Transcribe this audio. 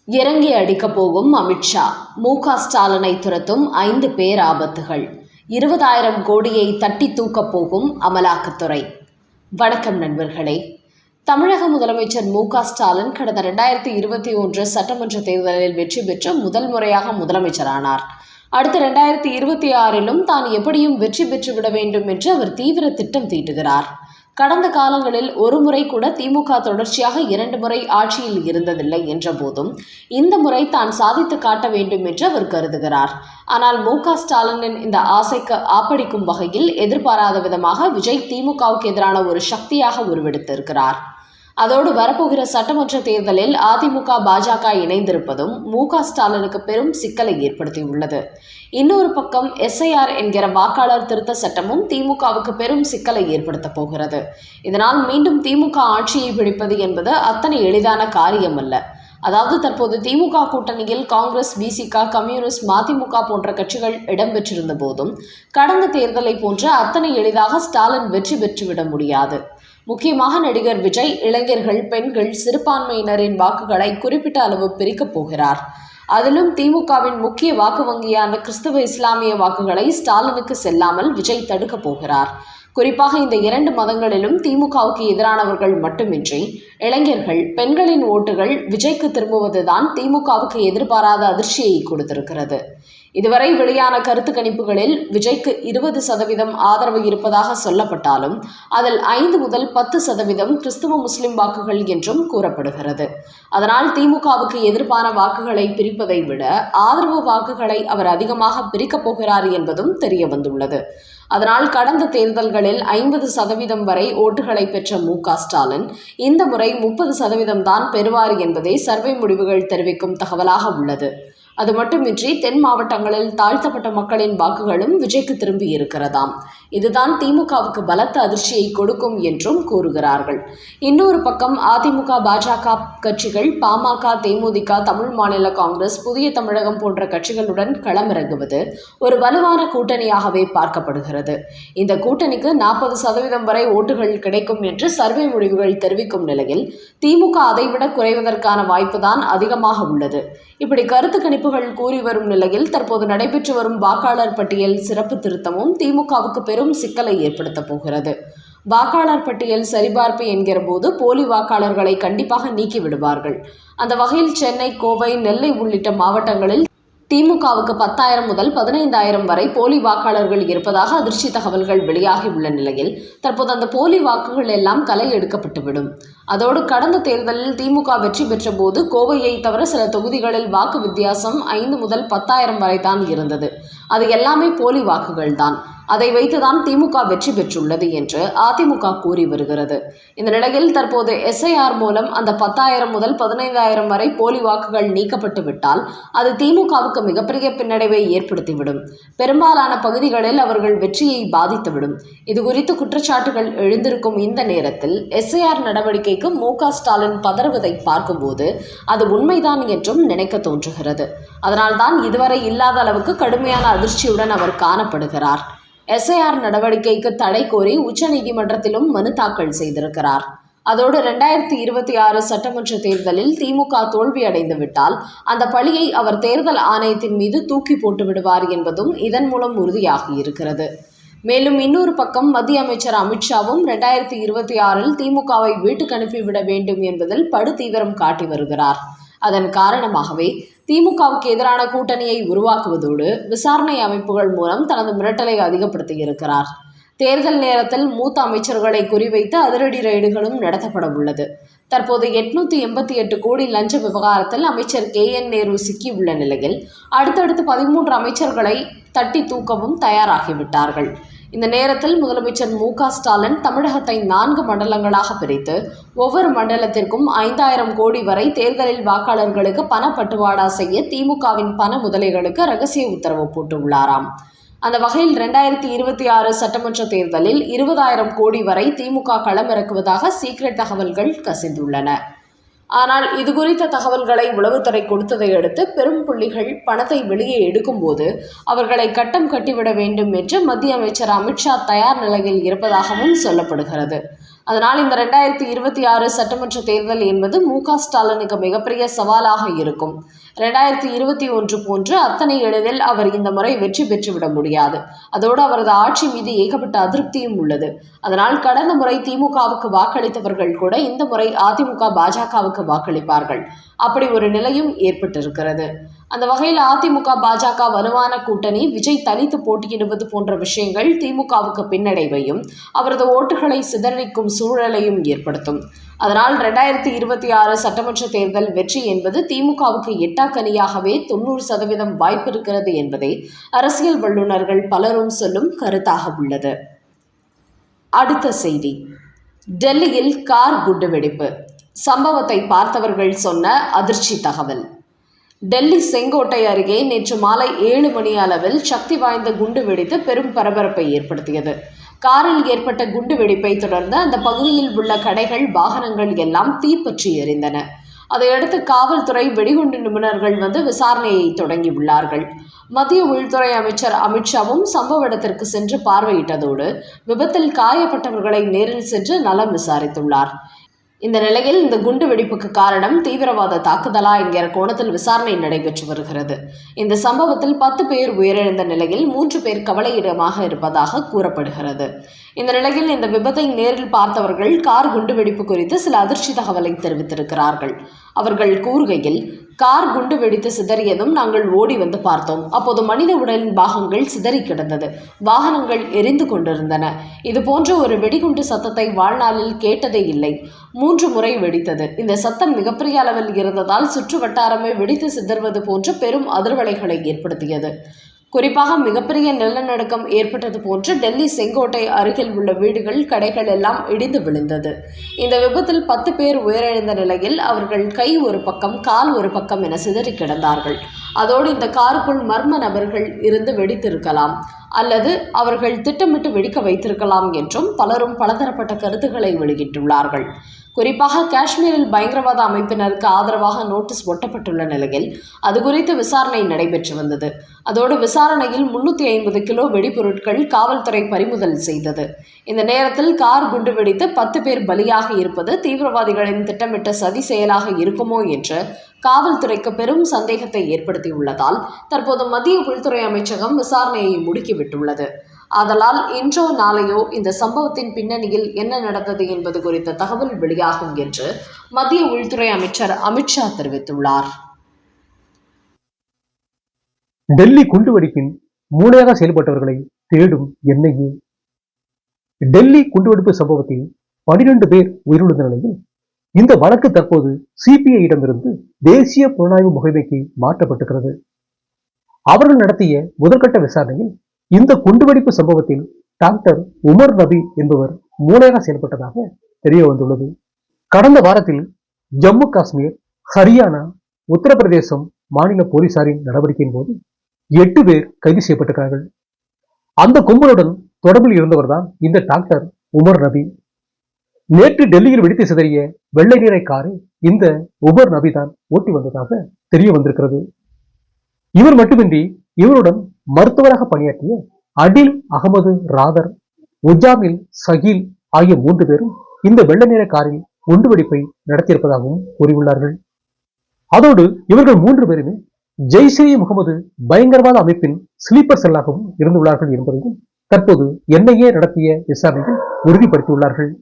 இறங்கி அடிக்கப் போகும் அமித்ஷா, மு.க. ஸ்டாலினை துரத்தும் 5 பேராபத்துகள், 20,000 கோடியை தட்டி தூக்கப் போகும் அமலாக்கத்துறை. வணக்கம் நண்பர்களே. தமிழக முதலமைச்சர் மு.க. ஸ்டாலின் கடந்த 2021 சட்டமன்ற தேர்தலில் வெற்றி பெற்று முதல் முறையாக முதலமைச்சரானார். அடுத்த 2026லும் தான் எப்படியும் வெற்றி பெற்றுவிட வேண்டும் என்று அவர் தீவிர திட்டம் தீட்டுகிறார். கடந்த காலங்களில் ஒரு முறை கூட திமுக தொடர்ச்சியாக 2 முறை ஆட்சியில் இருந்ததில்லை என்ற போதும் இந்த முறை தான் சாதித்து காட்ட வேண்டும் என்று அவர் கருதுகிறார். ஆனால் மு.க. ஸ்டாலினின் இந்த ஆசைக்கு ஆப்படிக்கும் வகையில் எதிர்பாராத விதமாக விஜய் திமுகவுக்கு எதிரான ஒரு சக்தியாக உருவெடுத்திருக்கிறார். அதோடு வரப்போகிற சட்டமன்ற தேர்தலில் அதிமுக, பாஜக இணைந்திருப்பதும் மு.க. ஸ்டாலினுக்கு பெரும் சிக்கலை ஏற்படுத்தியுள்ளது. இன்னொரு பக்கம் SIR என்கிற வாக்காளர் திருத்த சட்டமும் திமுகவுக்கு பெரும் சிக்கலை ஏற்படுத்தப் போகிறது. இதனால் மீண்டும் திமுக ஆட்சியை பிடிப்பது என்பது அத்தனை எளிதான காரியம் அல்ல. அதாவது தற்போது திமுக கூட்டணியில் காங்கிரஸ், VCK, கம்யூனிஸ்ட், மதிமுக போன்ற கட்சிகள் இடம்பெற்றிருந்த போதும் கடந்த தேர்தலை போன்று அத்தனை எளிதாக ஸ்டாலின் வெற்றி பெற்றுவிட முடியாது. முக்கியமாக நடிகர் விஜய் இளைஞர்கள், பெண்கள், சிறுபான்மையினரின் வாக்குகளை குறிப்பிட்ட அளவு பிரிக்கப் போகிறார். அதிலும் திமுகவின் முக்கிய வாக்கு வங்கியான கிறிஸ்தவ இஸ்லாமிய வாக்குகளை ஸ்டாலினுக்கு செல்லாமல் விஜய் தடுக்கப் போகிறார். குறிப்பாக இந்த 2 மதங்களிலும் திமுகவுக்கு எதிரானவர்கள் மட்டுமின்றி இளைஞர்கள், பெண்களின் ஓட்டுகள் விஜய்க்கு திரும்புவதுதான் திமுகவுக்கு எதிர்பாராத அதிர்ச்சியை கொடுத்திருக்கிறது. இதுவரை வெளியான கருத்து கணிப்புகளில் விஜய்க்கு 20% ஆதரவு இருப்பதாக சொல்லப்பட்டாலும் அதில் 5 முதல் 10% கிறிஸ்துவ முஸ்லிம் வாக்குகள் என்றும் கூறப்படுகிறது. அதனால் திமுகவுக்கு எதிர்ப்பான வாக்குகளை பிரிப்பதை விட ஆதரவு வாக்குகளை அவர் அதிகமாக பிரிக்கப் போகிறார் என்பதும் தெரிய வந்துள்ளது. அதனால் கடந்த தேர்தல்களில் 50% வரை ஓட்டுகளை பெற்ற மு.க. ஸ்டாலின் இந்த முறை 30% தான் பெறுவார் என்பதே சர்வே முடிவுகள் தெரிவிக்கும் தகவலாக உள்ளது. அது மட்டுமின்றி தென் மாவட்டங்களில் தாழ்த்தப்பட்ட மக்களின் வாக்குகளும் விஜய்க்கு திரும்பி இருக்கிறதாம். இதுதான் திமுகவுக்கு பலத்த அதிர்ச்சியை கொடுக்கும் என்றும் கூறுகிறார்கள். இன்னொரு பக்கம் அதிமுக, பாஜக கட்சிகள் பாமக, தேமுதிக, தமிழ் மாநில காங்கிரஸ், புதிய தமிழகம் போன்ற கட்சிகளுடன் களமிறங்குவது ஒரு வலுவான கூட்டணியாகவே பார்க்கப்படுகிறது. இந்த கூட்டணிக்கு 40% வரை ஓட்டுகள் கிடைக்கும் என்று சர்வே முடிவுகள் தெரிவிக்கும் நிலையில் திமுக அதைவிட குறைவதற்கான வாய்ப்புதான் அதிகமாக உள்ளது. இப்படி கருத்து கணிப்புகள் கூறி வரும் நிலையில் தற்போது நடைபெற்று வரும் வாக்காளர் பட்டியல் சிறப்பு திருத்தமும் திமுகவுக்கு பெரும் சிக்கலை ஏற்படுத்தப் போகிறது. வாக்காளர் பட்டியல் சரிபார்ப்பு என்கிற போது போலி வாக்காளர்களை கண்டிப்பாக நீக்கி விடுவார்கள். அந்த வகையில் சென்னை, கோவை, நெல்லை உள்ளிட்ட மாவட்டங்களில் திமுகவுக்கு 10,000 முதல் 15,000 வரை போலி வாக்காளர்கள் இருப்பதாக அதிர்ச்சி தகவல்கள் வெளியாகி உள்ள நிலையில் தற்போது அந்த போலி வாக்குகள் எல்லாம் களை எடுக்கப்பட்டுவிடும். அதோடு கடந்த தேர்தலில் திமுக வெற்றி பெற்ற போது கோவையை தவிர சில தொகுதிகளில் வாக்கு வித்தியாசம் 5 முதல் 10,000 வரை தான் இருந்தது. அது எல்லாமே போலி வாக்குகள் தான். அதை வைத்துதான் திமுக வெற்றி பெற்றுள்ளது என்று அதிமுக கூறி வருகிறது. இந்த நிலையில் தற்போது SIR மூலம் அந்த 10,000 முதல் 15,000 வரை போலி வாக்குகள் நீக்கப்பட்டு விட்டால் அது திமுகவுக்கு மிகப்பெரிய பின்னடைவை ஏற்படுத்திவிடும். பெரும்பாலான பகுதிகளில் அவர்கள் வெற்றியை பாதித்துவிடும். இதுகுறித்து குற்றச்சாட்டுகள் எழுந்திருக்கும் இந்த நேரத்தில் SIR நடவடிக்கைக்கு மு.க. ஸ்டாலின் பதறுவதை பார்க்கும்போது அது உண்மைதான் என்றும் நினைக்க தோன்றுகிறது. அதனால்தான் இதுவரை இல்லாத அளவுக்கு கடுமையான அதிர்ச்சியுடன் அவர் காணப்படுகிறார். SIR நடவடிக்கைக்கு தடை கோரி உச்சநீதிமன்றத்திலும் மனு தாக்கல் செய்திருக்கிறார். அதோடு 2026 சட்டமன்ற தேர்தலில் திமுக தோல்வி அடைந்து விட்டால் அந்த பழியை அவர் தேர்தல் ஆணையத்தின் மீது தூக்கி போட்டு விடுவார் என்பதும் இதன் மூலம் உறுதியாகி இருக்கிறது. மேலும் இன்னொரு பக்கம் மத்திய அமைச்சர் அமித்ஷாவும் 2026 திமுகவை வீட்டுக்கு அனுப்பிவிட வேண்டும் என்பதில் படுதீவிரம் காட்டி வருகிறார். அதன் காரணமாகவே திமுகவுக்கு எதிரான கூட்டணியை உருவாக்குவதோடு விசாரணை அமைப்புகள் மூலம் தனது மிரட்டலை அதிகப்படுத்தி இருக்கிறார். தேர்தல் நேரத்தில் மூத்த அமைச்சர்களை குறிவைத்து அதிரடி ரெய்டுகளும் நடத்தப்பட உள்ளது. தற்போது 888 கோடி லஞ்ச விவகாரத்தில் அமைச்சர் KN நேரு சிக்கியுள்ள நிலையில் அடுத்தடுத்து 13 அமைச்சர்களை தட்டி தூக்கவும் தயாராகிவிட்டார்கள். இந்த நேரத்தில் முதலமைச்சர் மு.க. ஸ்டாலின் தமிழகத்தை 4 மண்டலங்களாக பிரித்து ஒவ்வொரு மண்டலத்திற்கும் 5,000 கோடி வரை தேர்தலில் வாக்காளர்களுக்கு பணப்பட்டுவாடா செய்ய திமுகவின் பண முதலைகளுக்கு ரகசிய உத்தரவு போட்டுள்ளாராம். அந்த வகையில் 2026 சட்டமன்ற தேர்தலில் 20,000 கோடி வரை திமுக களமிறக்குவதாக சீக்ரெட் தகவல்கள் கசிந்துள்ளன. ஆனால் இது குறித்த தகவல்களை உளவுத்துறை கொடுத்ததை அடுத்து பெரும் புள்ளிகள் பணத்தை வெளியே எடுக்கும்போது அவர்களை கட்டம் கட்டிவிட வேண்டும் என்று மத்திய அமைச்சர் அமித்ஷா தயார் நிலையில் இருப்பதாகவும் சொல்லப்படுகிறது. அதனால் இந்த 2026 சட்டமன்ற தேர்தல் என்பது மு.க. ஸ்டாலினுக்கு மிகப்பெரிய சவாலாக இருக்கும். 2021 போன்று அத்தனை எளிதில் அவர் இந்த முறை வெற்றி பெற்றுவிட முடியாது. அதோடு அவரது ஆட்சி மீது ஏகப்பட்ட அதிருப்தியும் உள்ளது. அதனால் கடந்த முறை திமுகவுக்கு வாக்களித்தவர்கள் கூட இந்த முறை அதிமுக பாஜகவுக்கு வாக்களிப்பார்கள். அப்படி ஒரு நிலையும் ஏற்பட்டிருக்கிறது. அந்த வகையில் அதிமுக பாஜக வலுவான கூட்டணி, விஜய் தனித்து போட்டியிடுவது போன்ற விஷயங்கள் திமுகவுக்கு பின்னடைவையும் அவரது ஓட்டுகளை சிதறடிக்கும் சூழலையும் ஏற்படுத்தும். அதனால் 2026 சட்டமன்ற தேர்தல் வெற்றி என்பது திமுகவுக்கு எட்டாக்கனியாகவே 90% வாய்ப்பு இருக்கிறது என்பதே அரசியல் வல்லுநர்கள் பலரும் சொல்லும் கருத்தாக உள்ளது. அடுத்த செய்தி, டெல்லியில் கார் குண்டுவெடிப்பு. சம்பவத்தை பார்த்தவர்கள் சொன்ன அதிர்ச்சி தகவல். டெல்லி செங்கோட்டை அருகே நேற்று மாலை 7 மணி அளவில் சக்தி வாய்ந்த குண்டு வெடித்து பெரும் பரபரப்பை ஏற்படுத்தியது. காரில் ஏற்பட்ட குண்டு வெடிப்பை தொடர்ந்து அந்த பகுதியில் உள்ள கடைகள், வாகனங்கள் எல்லாம் தீப்பற்றி எரிந்தன. அதையடுத்து காவல்துறை, வெடிகுண்டு நிபுணர்கள் வந்து விசாரணையை தொடங்கியுள்ளார்கள். மத்திய உள்துறை அமைச்சர் அமித்ஷாவும் சம்பவ இடத்திற்கு சென்று பார்வையிட்டதோடு விபத்தில் காயப்பட்டவர்களை நேரில் சென்று நலம் விசாரித்துள்ளார். இந்த நிலையில் இந்த குண்டு வெடிப்புக்கு காரணம் தீவிரவாத தாக்குதலா என்கிற கோணத்தில் விசாரணை நடைபெற்று வருகிறது. இந்த சம்பவத்தில் 10 பேர் உயிரிழந்த நிலையில் 3 பேர் கவலையிடமாக இருப்பதாக கூறப்படுகிறது. இந்த நிலையில் இந்த விபத்தை நேரில் பார்த்தவர்கள் கார் குண்டுவெடிப்பு குறித்து சில அதிர்ச்சி தகவலை தெரிவித்திருக்கிறார்கள். அவர்கள் கூறுகையில், கார் குண்டு வெடித்து சிதறியதும் நாங்கள் ஓடி வந்து பார்த்தோம். அப்போது மனித உடலின் பாகங்கள் சிதறி கிடந்தது. வாகனங்கள் எரிந்து கொண்டிருந்தன. இது போன்ற ஒரு வெடிகுண்டு சத்தத்தை வாழ்நாளில் கேட்டதே இல்லை. 3 முறை வெடித்தது. இந்த சத்தம் மிகப்பெரிய அளவில் இருந்ததால் சுற்று வட்டாரமே வெடித்து சிதறுவது போன்ற பெரும் அதிர்வலைகளை ஏற்படுத்தியது. குறிப்பாக மிகப்பெரிய நிலநடுக்கம் ஏற்பட்டது போன்று டெல்லி செங்கோட்டை அருகில் உள்ள வீடுகள், கடைகள் எல்லாம் இடிந்து விழுந்தது. இந்த விபத்தில் 10 பேர் உயிரிழந்த நிலையில் அவர்கள் கை ஒரு பக்கம், கால் ஒரு பக்கம் என சிதறி கிடந்தார்கள். அதோடு இந்த காருக்குள் மர்ம நபர்கள் இருந்து வெடித்திருக்கலாம் அல்லது அவர்கள் திட்டமிட்டு வெடிக்க வைத்திருக்கலாம் என்றும் பலரும் பலதரப்பட்ட கருத்துக்களை வெளியிட்டுள்ளார்கள். குறிப்பாக காஷ்மீரில் பயங்கரவாத அமைப்பினருக்கு ஆதரவாக நோட்டீஸ் ஒட்டப்பட்டுள்ள நிலையில் அது குறித்து விசாரணை நடைபெற்று வந்தது. அதோடு விசாரணையில் 350 கிலோ வெடிபொருட்கள் காவல்துறை பறிமுதல் செய்தது. இந்த நேரத்தில் கார் குண்டு வெடித்து 10 பேர் பலியாக இருப்பது தீவிரவாதிகளின் திட்டமிட்ட சதி செயலாக இருக்குமோ என்று காவல்துறைக்கு பெரும் சந்தேகத்தை ஏற்படுத்தியுள்ளதால் தற்போது மத்திய உள்துறை அமைச்சகம் விசாரணையை முடுக்கிவிட்டுள்ளது. ஆதலால் இன்றோ நாளையோ இந்த சம்பவத்தின் பின்னணியில் என்ன நடந்தது என்பது குறித்த தகவல் வெளியாகும் என்று மத்திய உள்துறை அமைச்சர் அமித்ஷா தெரிவித்துள்ளார். டெல்லி குண்டுவெடிப்பின் மூளையாக செயல்பட்டவர்களை தேடும் என்ஐஏ. டெல்லி குண்டுவெடிப்பு சம்பவத்தில் 12 பேர் உயிரிழந்த நிலையில் இந்த வழக்கு தற்போது சிபிஐயிடமிருந்து தேசிய புலனாய்வு முகமைக்கு மாற்றப்பட்டிருக்கிறது. அவர்கள் நடத்திய முதற்கட்ட விசாரணையில் இந்த குண்டுவெடிப்பு சம்பவத்தில் டாக்டர் உமர் நபி என்பவர் மூளையாக செயல்பட்டதாக தெரிய வந்துள்ளது. கடந்த வாரத்தில் ஜம்மு காஷ்மீர், ஹரியானா, உத்தரப்பிரதேசம் மாநில போலீசாரின் நடவடிக்கையின் போது 8 பேர் கைது செய்யப்பட்டிருக்கிறார்கள். அந்த கும்பலுடன் தொடர்பில் இருந்தவர்தான் இந்த டாக்டர் உமர் நபி. நேற்று டெல்லியில் வெடித்து சிதறிய வெள்ளை நிறை காரை இந்த உமர் நபி தான் ஓட்டி வந்ததாக தெரிய வந்திருக்கிறது. இவர் மட்டுமின்றி இவருடன் மருத்துவராக பணியாற்றிய அடில் அகமது ராதர், உஜாமில் சகீல் ஆகிய 3 பேரும் இந்த வெள்ளை நிற காரில் குண்டுவெடிப்பை நடத்தியிருப்பதாகவும் கூறியுள்ளார்கள். அதோடு இவர்கள் 3 பேருமே ஜெய்ஷே முகமது பயங்கரவாத அமைப்பின் ஸ்லீப்பர் செல்லாகவும் இருந்துள்ளார்கள் என்பதையும் தற்போது என்ஐஏ நடத்திய விசாரணையில் உறுதிப்படுத்தியுள்ளார்கள்.